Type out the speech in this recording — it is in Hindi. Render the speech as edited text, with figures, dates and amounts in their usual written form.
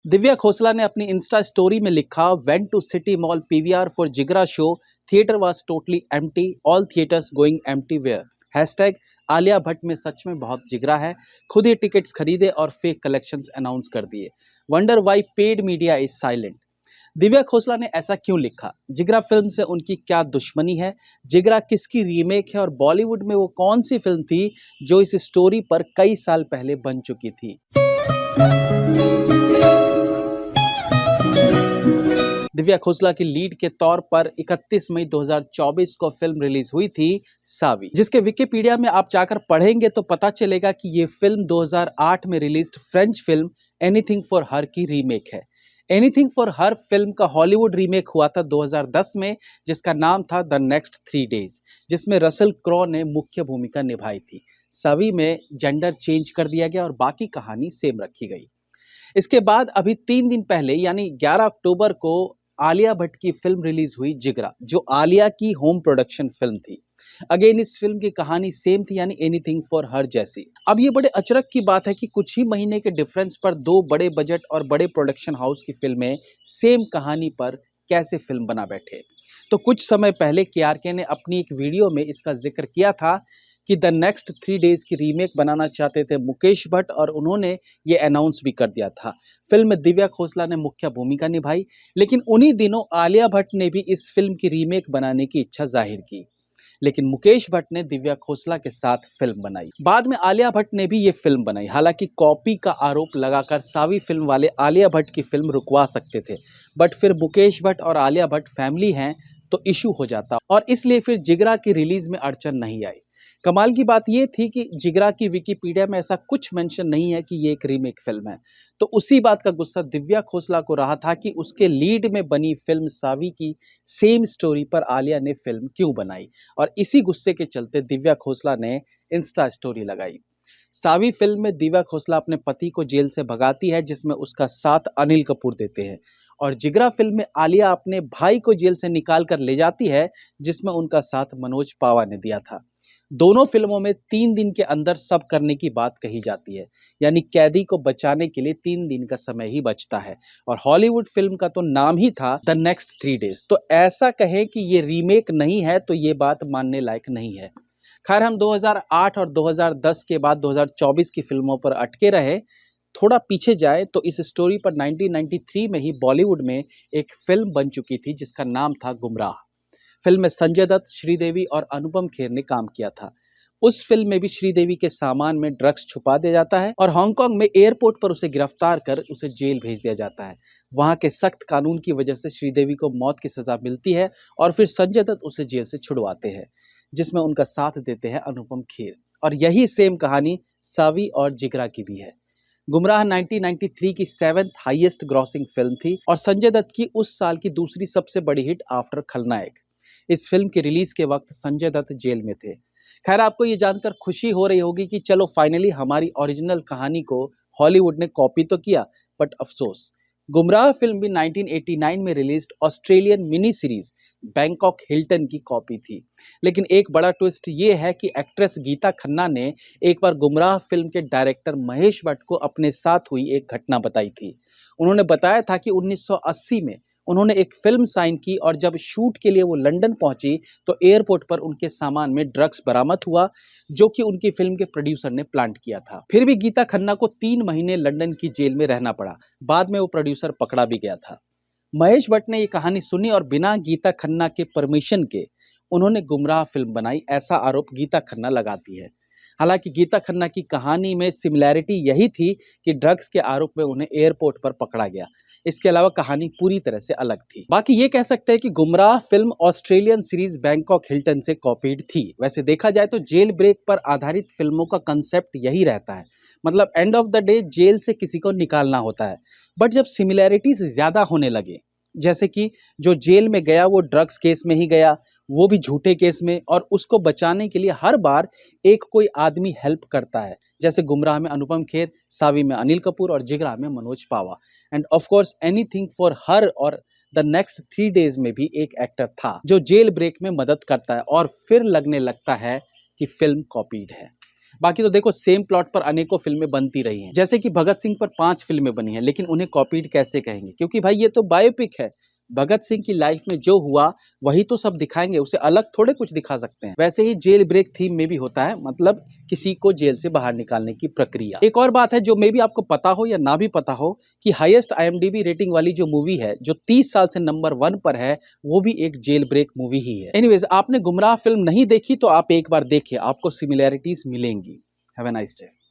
दिव्या खोसला ने अपनी इंस्टा स्टोरी में लिखा, went to city mall PVR for Jigra show, theatre was totally empty, all theatres going empty where. Hashtag Alia Bhatt में सच में बहुत जिगरा है, खुद ही टिकट्स खरीदे और फेक कलेक्शंस अनाउंस कर दिए। Wonder why paid media is silent. Divya Khosla ने ऐसा क्यों लिखा? जिगरा फिल्म से उनकी क्या दुश्मनी है? जिगरा किसकी रीमेक है और बॉलीवुड में वो कौन सी फिल्म थी जो इस स्टोरी पर कई साल पहले बन चुकी थी? दिव्या खोसला की लीड के तौर पर 31 मई 2024 को फिल्म रिलीज हुई थी सावी, जिसके विकिपीडिया में आप जाकर पढ़ेंगे तो पता चलेगा कि ये फिल्म 2008 में released French film anything for हर की रीमेक है। एनीथिंग फॉर हर फिल्म का हॉलीवुड रीमेक हुआ था 2010 में, जिसका नाम था द नेक्स्ट 3 डेज, जिसमें रसल क्रो ने मुख्य भूमिका निभाई थी। सावी में जेंडर चेंज कर दिया गया और बाकी कहानी सेम रखी गई। इसके बाद अभी 3 दिन पहले यानी 11 अक्टूबर को आलिया भट्ट की फिल्म रिलीज हुई जिगरा, जो आलिया की होम प्रोडक्शन फिल्म थी। अगेन इस फिल्म की कहानी सेम थी, यानी एनीथिंग फॉर हर जैसी। अब ये बड़े अचरज की बात है कि कुछ ही महीने के डिफरेंस पर दो बड़े बजट और बड़े प्रोडक्शन हाउस की फिल्में सेम कहानी पर कैसे फिल्म बना बैठे। तो कुछ समय पहले केआरके ने अपनी एक वीडियो में इसका जिक्र किया था कि द नेक्स्ट 3 डेज की रीमेक बनाना चाहते थे मुकेश भट्ट, और उन्होंने ये अनाउंस भी कर दिया था। फिल्म में दिव्या खोसला ने मुख्य भूमिका निभाई, लेकिन उन्हीं दिनों आलिया भट्ट ने भी इस फिल्म की रीमेक बनाने की इच्छा जाहिर की, लेकिन मुकेश भट्ट ने दिव्या खोसला के साथ फिल्म बनाई। बाद में आलिया भट्ट ने भी ये फिल्म बनाई। हालांकि कॉपी का आरोप लगाकर सावी फिल्म वाले आलिया भट्ट की फिल्म रुकवा सकते थे, बट फिर मुकेश भट्ट और आलिया भट्ट फैमिली हैं तो इशू हो जाता, और इसलिए फिर जिगरा की रिलीज में अड़चन नहीं आई। कमाल की बात यह थी कि जिगरा की विकिपीडिया में ऐसा कुछ मेंशन नहीं है कि ये एक रीमेक फिल्म है। तो उसी बात का गुस्सा दिव्या खोसला को रहा था कि उसके लीड में बनी फिल्म सावी की सेम स्टोरी पर आलिया ने फिल्म क्यों बनाई, और इसी गुस्से के चलते दिव्या खोसला ने इंस्टा स्टोरी लगाई। सावी फिल्म में दिव्या खोसला अपने पति को जेल से भगाती है, जिसमें उसका साथ अनिल कपूर देते हैं, और जिगरा फिल्म में आलिया अपने भाई को जेल से निकाल कर ले जाती है, जिसमें उनका साथ मनोज पावा ने दिया था। दोनों फिल्मों में 3 दिन के अंदर सब करने की बात कही जाती है, यानी कैदी को बचाने के लिए 3 दिन का समय ही बचता है, और हॉलीवुड फिल्म का तो नाम ही था द नेक्स्ट 3 डेज। तो ऐसा कहें कि ये रीमेक नहीं है तो ये बात मानने लायक नहीं है। खैर, हम 2008 और 2010 के बाद 2024 की फिल्मों पर अटके रहे। थोड़ा पीछे जाए तो इस स्टोरी पर 1993 में ही बॉलीवुड में एक फिल्म बन चुकी थी जिसका नाम था गुमराह। फिल्म में संजय दत्त, श्रीदेवी और अनुपम खेर ने काम किया था। उस फिल्म में भी श्रीदेवी के सामान में ड्रग्स छुपा दिया जाता है और हांगकांग में एयरपोर्ट पर उसे गिरफ्तार कर उसे जेल भेज दिया जाता है। वहां के सख्त कानून की वजह से श्रीदेवी को मौत की सजा मिलती है और फिर संजय दत्त उसे जेल से छुड़वाते हैं, जिसमें उनका साथ देते हैं अनुपम खेर। और यही सेम कहानी सावी और जिगरा की भी है। गुमराह 1993 की 7th हाईएस्ट ग्रॉसिंग फिल्म थी और संजय दत्त की उस साल की दूसरी सबसे बड़ी हिट आफ्टर खलनायक। इस फिल्म की रिलीज के वक्त संजय दत्त जेल में थे। खैर, आपको ये जानकर खुशी हो रही होगी कि चलो फाइनली हमारी ओरिजिनल कहानी को हॉलीवुड ने कॉपी तो किया, बट अफसोस, गुमराह फिल्म भी 1989 में released Australian mini series Bangkok Hilton की कॉपी थी। लेकिन एक बड़ा ट्विस्ट ये है कि एक्ट्रेस गीता खन्ना ने एक बार गुमराह फिल्म के डायरेक्टर महेश भट्ट को अपने साथ हुई एक घटना बताई थी। उन्होंने बताया था कि 1980 में उन्होंने एक फिल्म साइन की और जब शूट के लिए वो लंदन पहुंची तो एयरपोर्ट पर उनके सामान में ड्रग्स बरामद हुआ, जो कि उनकी फिल्म के प्रोड्यूसर ने प्लांट किया था। फिर भी गीता खन्ना को 3 महीने लंदन की जेल में रहना पड़ा। बाद में वो प्रोड्यूसर पकड़ा भी गया था। महेश भट्ट ने ये कहानी सुनी और बिना गीता खन्ना के परमिशन के उन्होंने गुमराह फिल्म बनाई, ऐसा आरोप गीता खन्ना लगाती है। हालांकि गीता खन्ना की कहानी में सिमिलैरिटी यही थी कि ड्रग्स के आरोप में उन्हें एयरपोर्ट पर पकड़ा गया। इसके अलावा कहानी पूरी तरह से अलग थी। बाकी ये कह सकते हैं कि गुमराह film Australian series Bangkok Hilton से कॉपीड थी। वैसे देखा जाए तो जेल ब्रेक पर आधारित फिल्मों का कंसेप्ट यही रहता है, मतलब end of the day jail से किसी को निकालना होता है। बट जब सिमिलैरिटीज ज्यादा होने लगे, जैसे कि जो जेल में गया वो ड्रग्स केस में ही गया, वो भी झूठे केस में, और उसको बचाने के लिए हर बार एक कोई आदमी हेल्प करता है, जैसे गुमराह में अनुपम खेर, सावी में अनिल कपूर और जिगरा में Manoj Pahwa, end of course anything for her और द नेक्स्ट 3 डेज में भी एक एक्टर था जो जेल ब्रेक में मदद करता है, और फिर लगने लगता है कि फिल्म कॉपीड है। बाकी तो देखो सेम प्लॉट पर अनेकों फिल्में बनती रही हैं, जैसे कि भगत सिंह पर 5 फिल्में बनी हैं, लेकिन उन्हें कॉपीड कैसे कहेंगे, क्योंकि भाई ये तो बायोपिक है। भगत सिंह की लाइफ में जो हुआ वही तो सब दिखाएंगे, उसे अलग थोड़े कुछ दिखा सकते हैं। वैसे ही जेल ब्रेक थीम में भी होता है, मतलब किसी को जेल से बाहर निकालने की प्रक्रिया। एक और बात है जो मे भी आपको पता हो या ना भी पता हो, कि हाईएस्ट IMDb रेटिंग वाली जो मूवी है, जो 30 साल से नंबर 1 पर है, वो भी एक जेल ब्रेक मूवी ही है। एनीवेज, आपने गुमराह फिल्म नहीं देखी तो आप एक बार देखिए, आपको सिमिलैरिटीज मिलेंगी। Have a nice day.